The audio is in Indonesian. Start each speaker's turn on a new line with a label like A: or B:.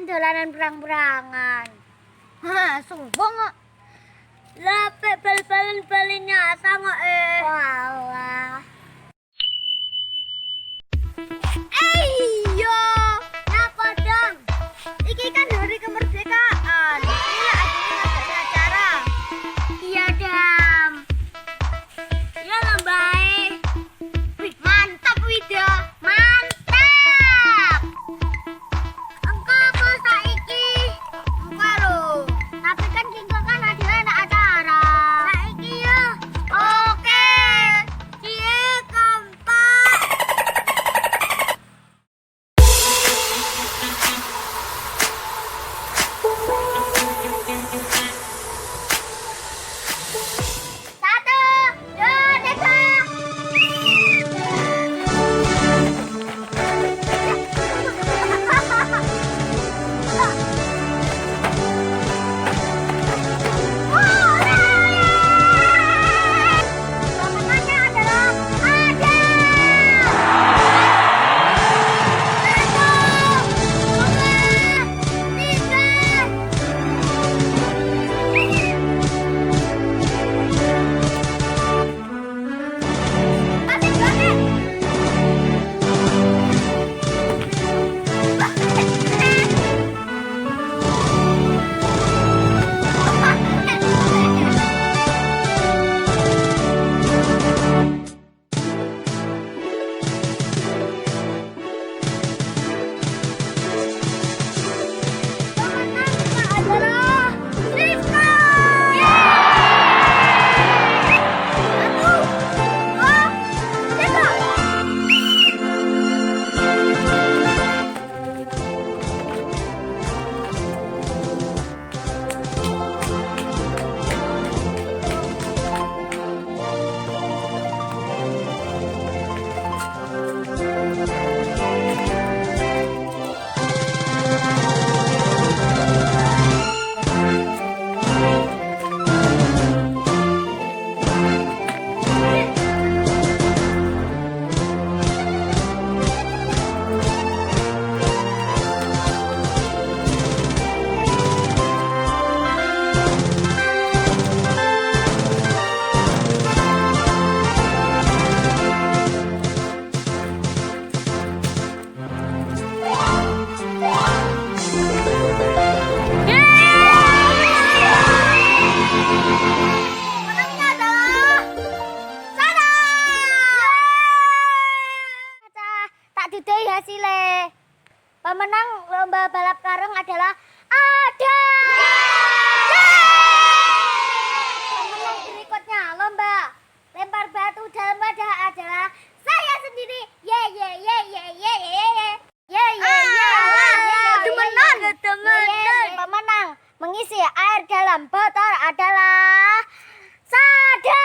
A: pengen dolanan perang-perangan.
B: Hah, sombong kok.
A: Lah bal-balan nyata kok Walah.
B: Iya.
A: Napa dong?
B: Iki kan hari kemerdekaan. Ini adanya ngadain acara.
A: Iya, Dam. Ya lembae.
B: Wih, mantap Wida.
A: Mantap. Engko apa saiki?
B: Engko lho.
A: Tapi kan kingko kan ada anak acara. Saiki yo.
B: Oke.
A: Cie kompak. Satu, dua, tiga. Pemenangnya adalah Adam. adalah Rifka. Menangnya adalah Sarah. Tak didoi hasilnya. Pemenang lomba balap karung adalah Ada. Pemenang berikutnya lomba lempar batu dalam wadah adalah saya sendiri. Ye ye ye ye ye ye ye. Ye ye ye.
B: Temenan.
A: Pemenang mengisi air dalam botol adalah Sada.